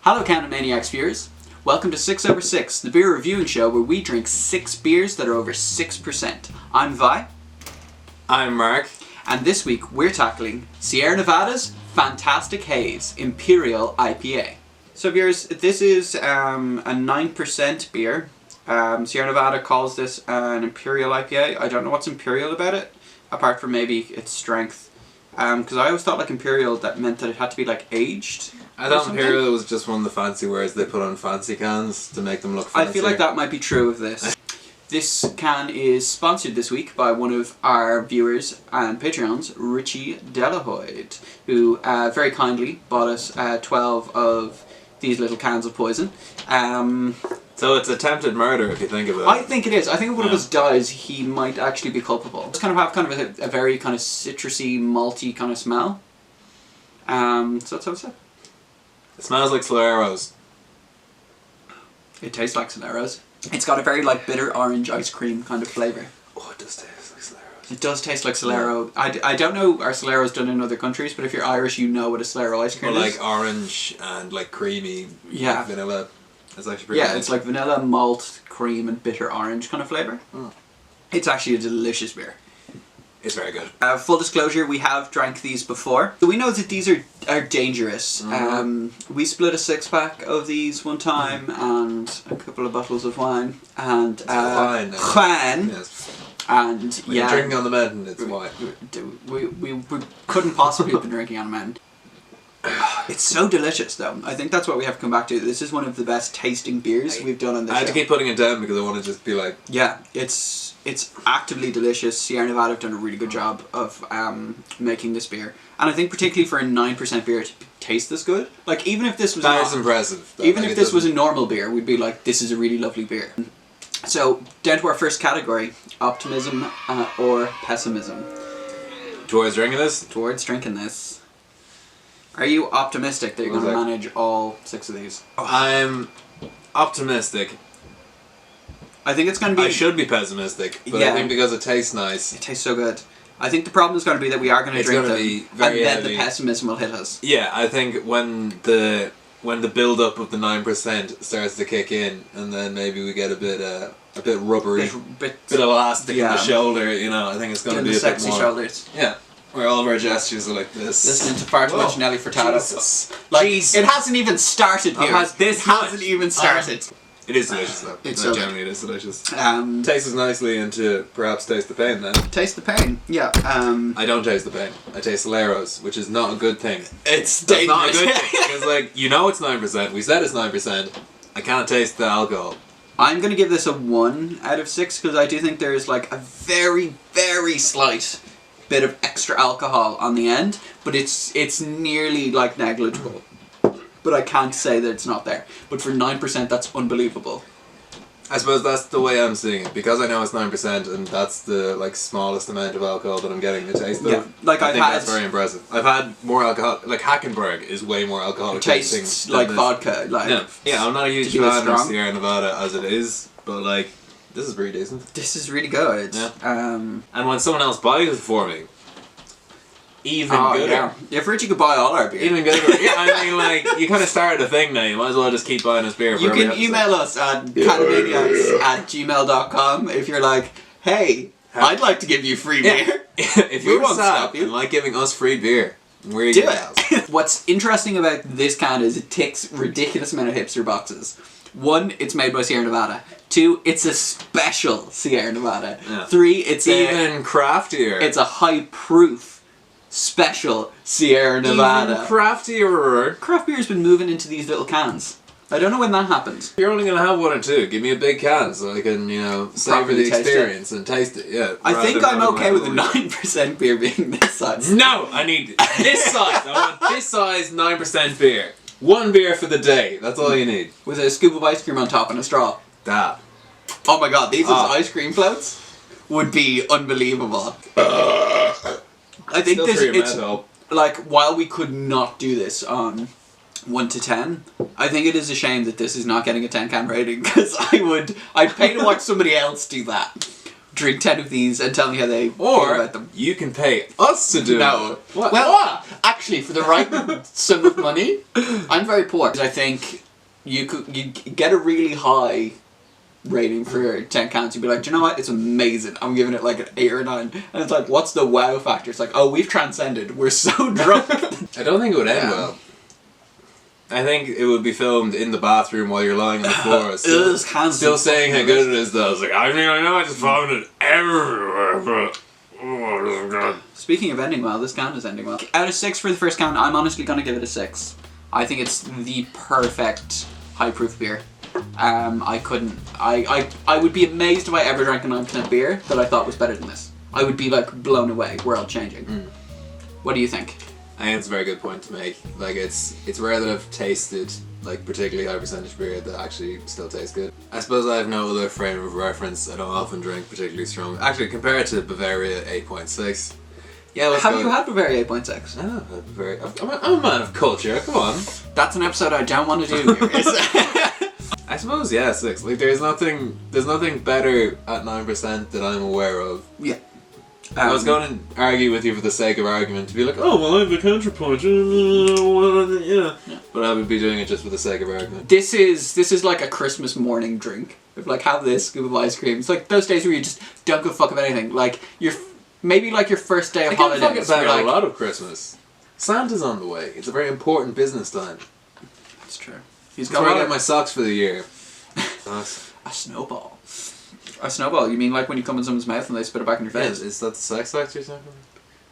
Hello Countermaniacs viewers, welcome to 6 over 6, the beer reviewing show where we drink 6 beers that are over 6%. I'm Vi. I'm Mark. And this week we're tackling Sierra Nevada's Fantastic Haze Imperial IPA. So viewers, this is a 9% beer. Sierra Nevada calls this an Imperial IPA. I don't know what's Imperial about it, apart from maybe its strength. Because I always thought like Imperial, that meant that it had to be like aged. I thought Imperial was just one of the fancy words they put on fancy cans to make them look fancy. I feel like that might be true of this. This can is sponsored this week by one of our viewers and Patreons, Richie Delahoyd, who very kindly bought us 12 of these little cans of poison. So it's attempted murder if you think of it. I think it is. I think if one of us dies, he might actually be culpable. It's kind of a very kind of citrusy, malty kind of smell. So that's how it's said. It smells like Soleros. It tastes like Soleros. It's got a very like bitter orange ice cream kind of flavour. Oh, it does taste like Soleros. It does taste like Solero. Yeah. I don't know are Soleros done in other countries, but if you're Irish, you know what a Solero ice cream is. Or like orange and like creamy, yeah, like vanilla. It's actually pretty nice. It's like vanilla, malt, cream, and bitter orange kind of flavour. Mm. It's actually a delicious beer. It's very good. Full disclosure, we have drank these before. So we know that these are dangerous. Mm-hmm. We split a 6-pack of these one time and a couple of bottles of wine. And wine. Yes. And when you're drinking on the mountain, it's wine. We couldn't possibly have been drinking on a mountain. It's so delicious though. I think that's what we have to come back to. This is one of the best tasting beers we've done on this show. I had to keep putting it down because I want to just be like... Yeah, it's actively delicious. Sierra Nevada have done a really good job of making this beer. And I think particularly for a 9% beer to taste this good. Like even if this was... That is impressive. Even if this was a normal beer, we'd be like, this is a really lovely beer. So, down to our first category. Optimism or pessimism. Towards drinking this? Towards drinking this. Are you optimistic that you're going to manage all 6 of these? I'm optimistic. I think it's going to be... I should be pessimistic, but I think because it tastes nice... It tastes so good. I think the problem is going to be that we are going to drink them, be very and then heavy. The pessimism will hit us. Yeah, I think when the build-up of the 9% starts to kick in, and then maybe we get a bit rubbery, bit elastic in the shoulder, you know, I think it's going to be a bit sexy more... shoulders. Yeah. Where all of our gestures are like this. Listening to far too much Nelly Furtado. Jesus. Like, it hasn't even started here. It hasn't even started. It is delicious though. It's so generally it is delicious. Tastes nicely into perhaps taste the pain then. Taste the pain, yeah. I don't taste the pain. I taste Soleros, which is not a good thing. It's dangerous. Not a good thing. Because like, you know it's 9%. We said it's 9%. I can't taste the alcohol. I'm going to give this a 1 out of 6 because I do think there is like a very, very slight bit of extra alcohol on the end, but it's nearly like negligible. But I can't say that it's not there. But for 9%, that's unbelievable. I suppose that's the way I'm seeing it, because I know it's 9% and that's the like smallest amount of alcohol that I'm getting to taste of. Yeah, like I think that's very impressive. I've had more alcohol. Like Hackenberg is way more alcoholic. It tastes like vodka. Like yeah, I'm not a huge fan of Sierra Nevada as it is, but like. This is pretty decent. This is really good. Yeah. And when someone else buys it for me, even gooder. Yeah. If Richie could buy all our beer. Even gooder. Yeah, I mean, like, you kind of started a thing now. You might as well just keep buying this beer. You can email us at canamaniacs@gmail.com if you're like, hey, I'd like to give you free beer. If you're sad and like giving us free beer, we're do it. What's interesting about this can is it ticks ridiculous amount of hipster boxes. 1, it's made by Sierra Nevada. 2, it's a special Sierra Nevada. Yeah. 3, it's even craftier. It's a high proof special Sierra Nevada. Even craftier. Craft beer's been moving into these little cans. I don't know when that happens. You're only going to have 1 or 2. Give me a big can so I can, you know, savor the experience and taste it. Yeah. I think I'm okay with a 9% beer being this size. No, I need this size. I want this size 9% beer. 1 beer for the day. That's all you need. With a scoop of ice cream on top and a straw. That. Oh my god, these as ice cream floats would be unbelievable. I think it's like, while we could not do this on 1 to 10, I think it is a shame that this is not getting a 10 can rating because I'd pay to watch somebody else do that. drink 10 of these and tell me how they feel Or about them. you can pay us to do it. What? Well, actually, for the right sum of money, I'm very poor. I think you get a really high rating for 10 cans. You'd be like, do you know what? It's amazing. I'm giving it like an 8 or 9. And it's like, what's the wow factor? It's like, oh, we've transcended. We're so drunk. I don't think it would end well. I think it would be filmed in the bathroom while you're lying on the floor. Still saying how good it is, though. It's like, I mean, I know I just vomited everywhere, but... Oh, this is good. Speaking of ending well, this can is ending well. Out of 6 for the first can, I'm honestly going to give it a 6. I think it's the perfect high proof beer. I would be amazed if I ever drank a 9% beer that I thought was better than this. I would be like blown away, world changing. What do you think? I think it's a very good point to make. Like, it's rare that I've tasted like particularly high percentage beer that actually still tastes good. I suppose I have no other frame of reference. I don't often drink particularly strong. Actually, compared to Bavaria 8.6. Yeah, have you had Bavaria 8.6? No, Bavaria. I'm a man of culture. Come on. That's an episode I don't want to do here. I suppose 6. Like, there's nothing better at 9% that I'm aware of. Yeah. I was going to argue with you for the sake of argument to be like, oh well, I have a counterpoint. Yeah. But I would be doing it just for the sake of argument. This is like a Christmas morning drink. If like have this scoop of ice cream. It's like those days where you just don't give a fuck about anything. Like maybe like your first day of holidays. I give a fuck about a lot of Christmas. Santa's on the way. It's a very important business time. That's true. He's got to get my socks for the year. Nice. A snowball. A snowball? You mean like when you come in someone's mouth and they spit it back in your face? Is that the sex factor you're talking about?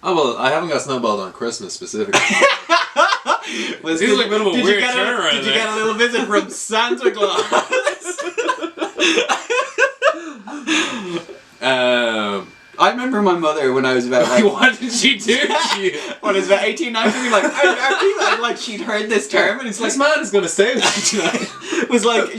Oh well, I haven't got snowballed on Christmas specifically. Seems like a bit of a weird turnaround. Did you get a little visit from Santa Claus? I remember my mother when I was about like... What did she do? When I was about 18, 19, like she'd heard this term and it's like... This man is going to stay with you tonight. Was like...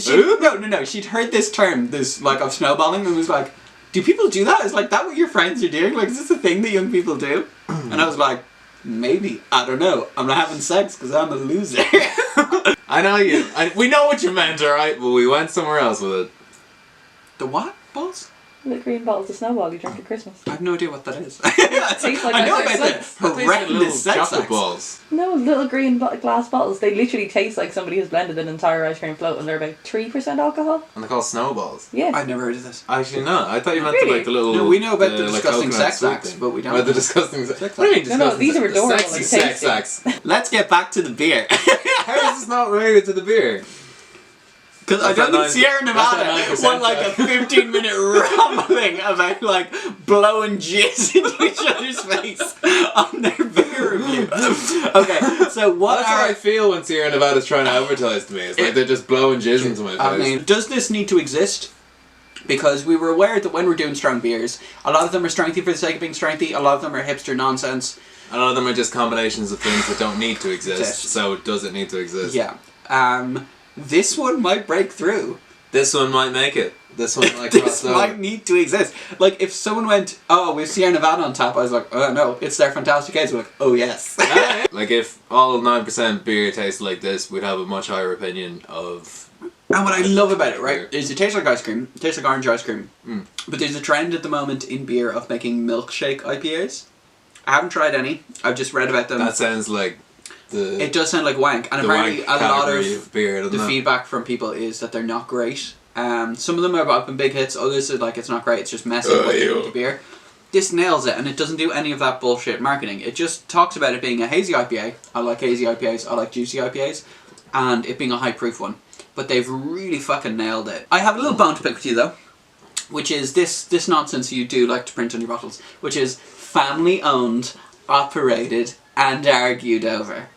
No. She'd heard this term, this like of snowballing and was like, do people do that? Is like that what your friends are doing? Like, is this a thing that young people do? And I was like, maybe. I don't know. I'm not having sex because I'm a loser. I know you. We know what you meant, alright? But we went somewhere else with it. The what? Balls? The green bottles of snowball you drink at Christmas. I have no idea what that is. I know about the horrendous sex chocolate balls. No, little green glass bottles. They literally taste like somebody has blended an entire ice cream float and they're about 3% alcohol. And they're called snowballs. Yeah. I've never heard of this. Actually, no. I thought you meant the, like the little... No, we know about the like, disgusting sex acts, but we don't know. The disgusting sex acts. What do you mean disgusting? No, these are adorable. Sexy sex acts. Let's get back to the beer. How is this not related to the beer? Because I don't think Sierra Nevada won like a 15-minute rambling about like blowing jizz into each other's face on their beer review. Okay, so That's how I feel when Sierra Nevada's trying to advertise to me. It's like they're just blowing jizz into my face. I mean, does this need to exist? Because we were aware that when we're doing strong beers, a lot of them are strengthy for the sake of being strengthy, a lot of them are hipster nonsense. A lot of them are just combinations of things that don't need to exist, so does it need to exist? Yeah. This one might break through. This one might make it. This one might This might need to exist. Like, if someone went, oh, we have Sierra Nevada on tap, I was like, oh no, it's their fantastic case. We're like, oh yes. Like, if all 9% beer tasted like this, we'd have a much higher opinion of... And what I love about it, right, is it tastes like ice cream. It tastes like orange ice cream. But there's a trend at the moment in beer of making milkshake IPAs. I haven't tried any. I've just read about them. That sounds like... It does sound like wank, and apparently a lot of beer, the feedback from people is that they're not great. Some of them have been big hits, others are like it's not great, it's just messy with the beer. This nails it, and it doesn't do any of that bullshit marketing. It just talks about it being a hazy IPA. I like hazy IPAs, I like juicy IPAs, and it being a high proof one. But they've really fucking nailed it. I have a little bone to pick with you though, which is this nonsense you do like to print on your bottles, which is family owned, operated, and argued over.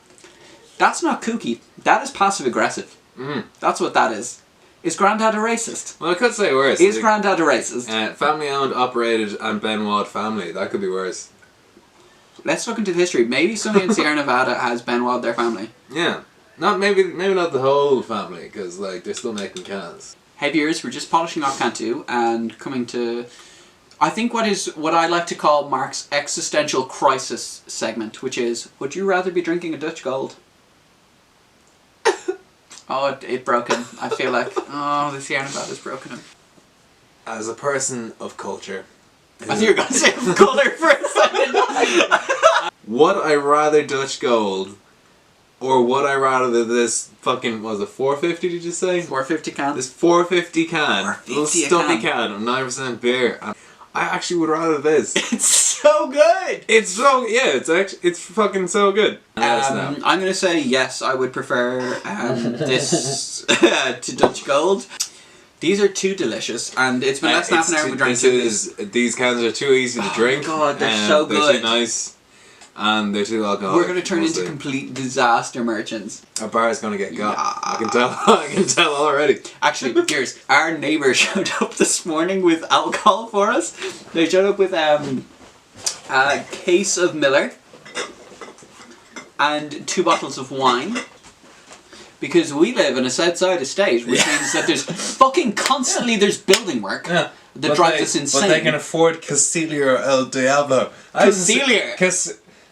That's not kooky. That is passive aggressive. That's what that is. Is Grandad a racist? Well, I could say worse. Is Grandad a racist? Family owned, operated, and Benoit family. That could be worse. Let's look into the history. Maybe somebody in Sierra Nevada has Benoit their family. Yeah. Maybe not the whole family, because like they're still making cans. Hey viewers, we're just polishing off can 2 and coming to... I think what I like to call Mark's existential crisis segment, which is, would you rather be drinking a Dutch Gold? Oh, it broke him. I feel like, the Sierra Nevada's broken him. as a person of culture. I think you're going to say colour for a second. Would I rather Dutch Gold, or would I rather this fucking, what was it, 450 did you say? 450 can. This 450 can, 450 little a stuffy can. can of 9% beer. I actually would rather this. It's so good. It's so, yeah, it's fucking so good. I'm going to say yes, I would prefer this to Dutch Gold. These are too delicious, and it's been less than half an hour we drank these. These cans are too easy to drink. Oh god, they're so good. They're too nice, and they're too alcoholic. We're going to turn into complete disaster merchants. Our bar is going to get got. Yeah. I can tell. I can tell already. Actually, here's our neighbour showed up this morning with alcohol for us. They showed up with a case of Miller and 2 bottles of wine. Because we live in a south side estate, which means that there's fucking constantly there's building work that drives us insane. But they can afford Castillo El Diablo. Castillo?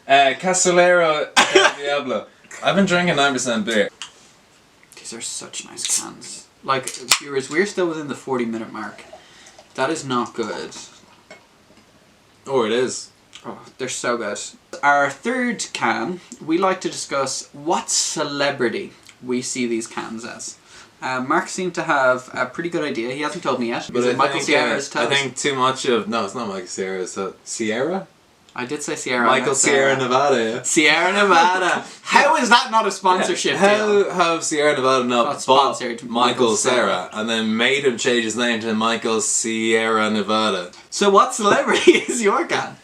Castellero El Diablo. I've been drinking 9% beer. These are such nice cans. Like, viewers, we're still within the 40-minute mark. That is not good. Oh, it is. Oh, they're so good. Our third can, we like to discuss what celebrity we see these cans as. Mark seemed to have a pretty good idea. He hasn't told me yet. But Michael Sierra's toast. I think too much of... No, it's not Michael Sierra. It's Sierra? I did say Sierra. Michael Sierra Nevada, yeah. Sierra Nevada. How is that not a sponsorship deal? How have Sierra Nevada not sponsored bought Michael Sierra and then made him change his name to Michael Sierra Nevada? So what celebrity is your can?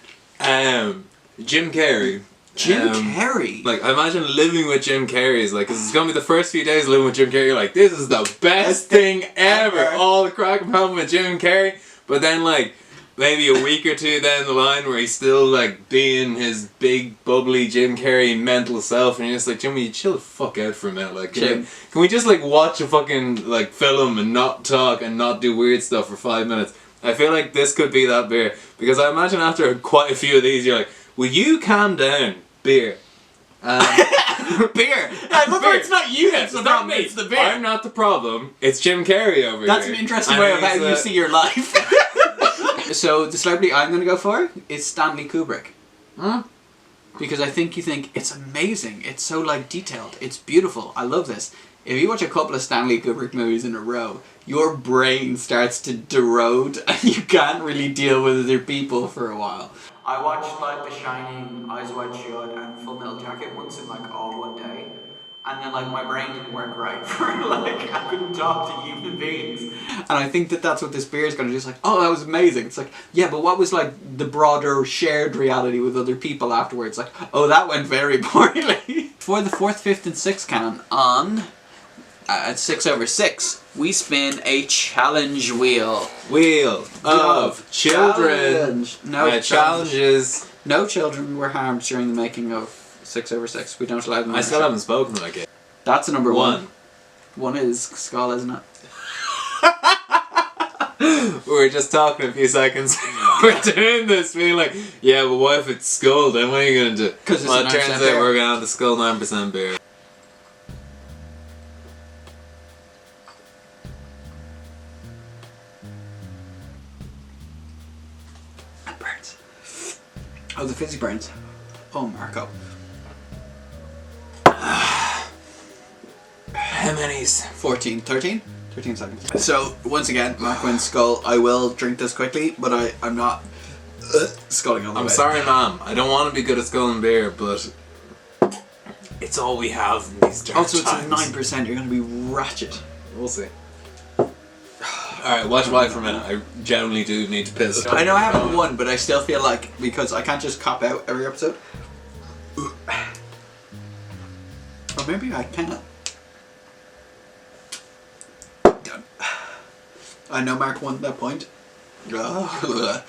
Jim Carrey. Jim Carrey? Like, I imagine living with Jim Carrey is like, 'cause it's gonna be the first few days living with Jim Carrey, you're like, this is the best thing ever! All the crack I'm having with Jim Carrey, but then like, maybe a week or two down the line where he's still like being his big bubbly Jim Carrey mental self, and you're just like, Jimmy, you chill the fuck out for a minute, like, can we just like watch a fucking like film and not talk and not do weird stuff for 5 minutes? I feel like this could be that beer, because I imagine after quite a few of these you're like, will you calm down? Beer. Beer. I love how it's not you that's the problem, it's the beer. I'm not the problem. It's Jim Carrey over here. That's an interesting way of how you see your life. So the celebrity I'm going to go for is Stanley Kubrick. Huh? Because I think you think it's amazing. It's so like detailed. It's beautiful. I love this. If you watch a couple of Stanley Kubrick movies in a row, your brain starts to derode and you can't really deal with other people for a while. I watched like The Shining, Eyes Wide Shut, and Full Metal Jacket once in like all one day, and then like my brain didn't work right for like I couldn't talk to human beings, and I think that that's what this beer is going to do. It's like, oh, that was amazing. It's like, yeah, but what was like the broader shared reality with other people afterwards? Like, oh, that went very poorly. For the 4th, 5th, and 6th can on at 6 over 6, we spin a challenge wheel. Wheel of children. No challenges. No children were harmed during the making of 6 over 6. We don't allow them. I still haven't spoken like it. That's a number 1. 1 is skull, isn't it? We were just talking a few seconds. We're doing this, being like, yeah, but what if it's skull? Then what are you gonna do? Because it's it turns out we're gonna have the skull 9% beer. Oh, the fizzy burns. Oh, Marco. How many's? 14. 13? 13 seconds. So, once again, Mark wins skull. I will drink this quickly, but I'm not sculling on the way. I'm sorry, Mom. I don't want to be good at sculling beer, but it's all we have in these dark Also, it's times. 9%. You're going to be ratchet. We'll see. Alright, watch my for a minute. I genuinely do need to piss. I know I haven't won, but I still feel like, because I can't just cop out every episode. Or maybe I can. Done. I know Mark won that point. But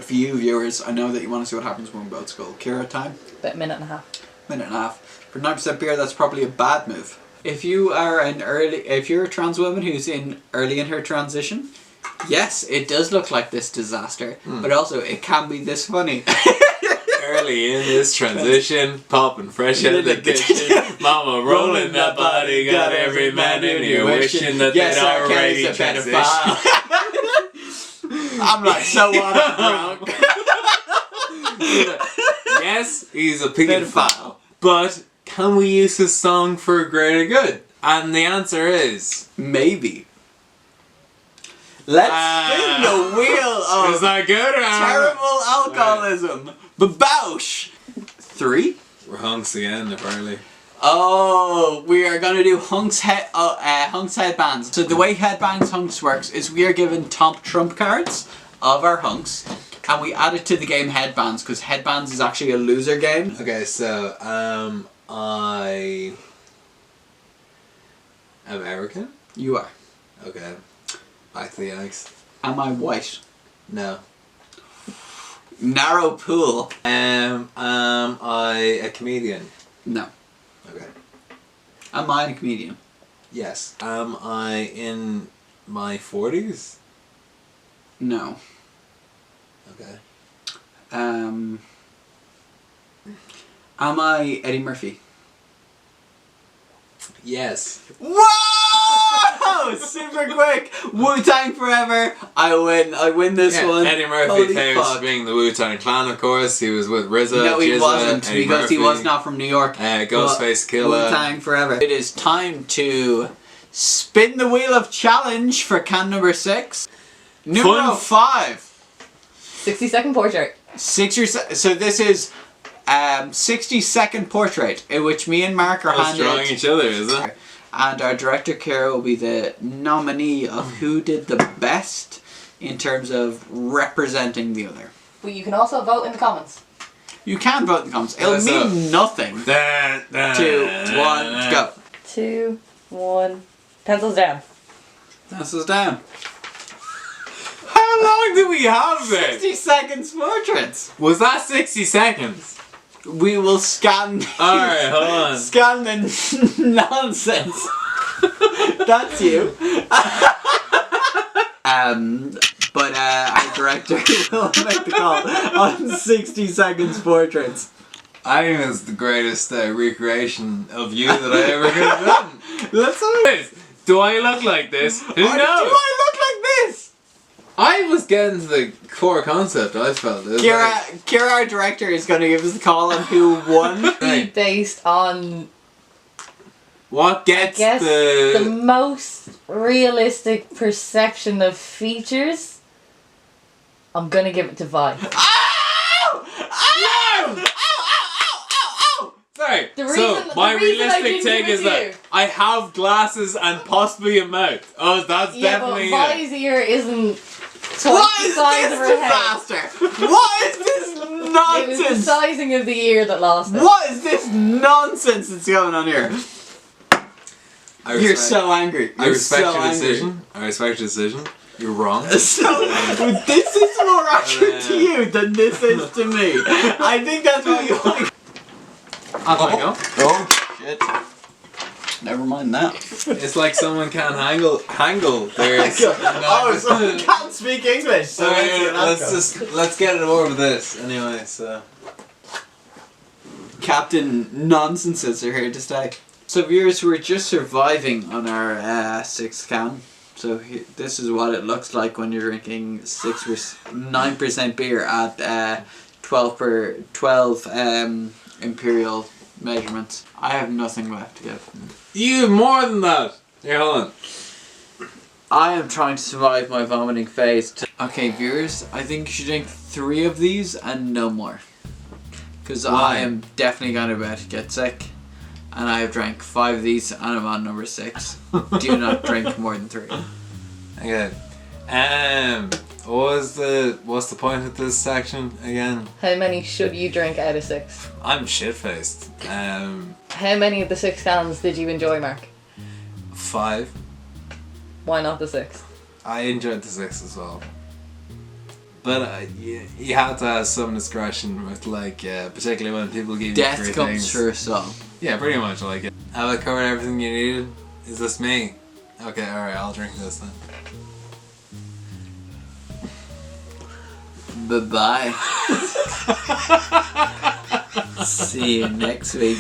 for you viewers, I know that you want to see what happens when we both skull. Kira, time? About a minute and a half. Minute and a half. For 9% beer, that's probably a bad move. If you're a trans woman who's early in her transition, yes, it does look like this disaster, but also it can be this funny. Early in this transition, popping fresh out of the kitchen, mama rolling that body, got every man in here wishing that they'd already transitioned. I'm like, so what? I'm drunk. Yes, he's a pedophile. But can we use his song for greater good? And the answer is... Maybe. Let's spin the wheel of Is that good or terrible alcoholism. Babouche. 3? We're hunks again, apparently. Oh, we are gonna do hunks headbands. So the way headbands hunks works is we are given top trump cards of our hunks, and we add it to the game headbands because headbands is actually a loser game. Okay, so I American? You are. Okay. Back to the Yanks. Am I white? No. Narrow pool. Am I a comedian? No. Okay. Am I a comedian? Yes. Am I in my 40s? No. Okay. Am I Eddie Murphy? Yes. Whoa! Super quick! Wu-Tang forever! I win this one. Eddie Murphy, Holy famous fuck. for being the Wu-Tang Clan, of course. He was with RZA, No, he Jizza, wasn't, Eddie because he Murphy, was not from New York. Ghostface Killer. Wu-Tang forever. It is time to spin the wheel of challenge for can number 6. Number 5. 60-second portrait. So this is 60-second portrait in which me and Mark are Us drawing handed. each other, is it? And our director Kira will be the nominee of who did the best in terms of representing the other. But you can also vote in the comments. You can vote in the comments. It'll mean nothing. 2, 1, go. 2, 1. Pencils down. This is down. How long do we have there? 60 seconds portraits. Was that 60 seconds? We will scan. Alright, hold on. Scan the nonsense. That's you. But our director will make the call on 60 seconds portraits. I think it's the greatest recreation of you that I ever could have done. Let's have This. Do I look like this? Who knows? Do I look like this? I was getting to the core concept, I felt. Kira, our director, is going to give us the call on who won. Be based on, What gets I guess, the... the most realistic perception of features. I'm gonna give it to Vi. Ow! Ow! Ow! Ow! Ow! Sorry, The so reason- my the reason I realistic didn't take give it is to that you. I have glasses and possibly a mouth. Oh, that's Yeah, definitely but it. Vi's ear isn't twice What the is size this of her head. disaster? What is this It was the nonsense? sizing of the ear that lost it. What is this nonsense that's going on here? You're so angry. I You're respect so your angry. decision. I respect your decision. You're wrong. So, this is more accurate to you than this is to me. I think that's what you like. I'll go. Oh, shit. Never mind that. It's like someone can't hangle their... Oh, someone can't speak English. So let's get it over this anyway. So Captain Nonsenses are here to stay. So viewers, we're just surviving on our 6th can. So this is what it looks like when you're drinking 9% beer at 12 imperial measurements. I have nothing left to give. you have more than that. Here, hold on. I am trying to survive my vomiting phase. Okay, viewers, I think you should drink 3 of these and no more. Because I am definitely going to about to get sick. And I have drank 5 of these and I'm on number 6. Do not drink more than 3. Okay. What's the point of this section again? How many should you drink out of 6? I'm shit-faced. How many of the 6 cans did you enjoy, Mark? 5. Why not the 6? I enjoyed the 6 as well. But you have to have some discretion with particularly when people give you Death free comes things. first all. Yeah, pretty much like it. Have I covered everything you needed? Is this me? Okay, alright, I'll drink this then. Bye-bye. See you next week.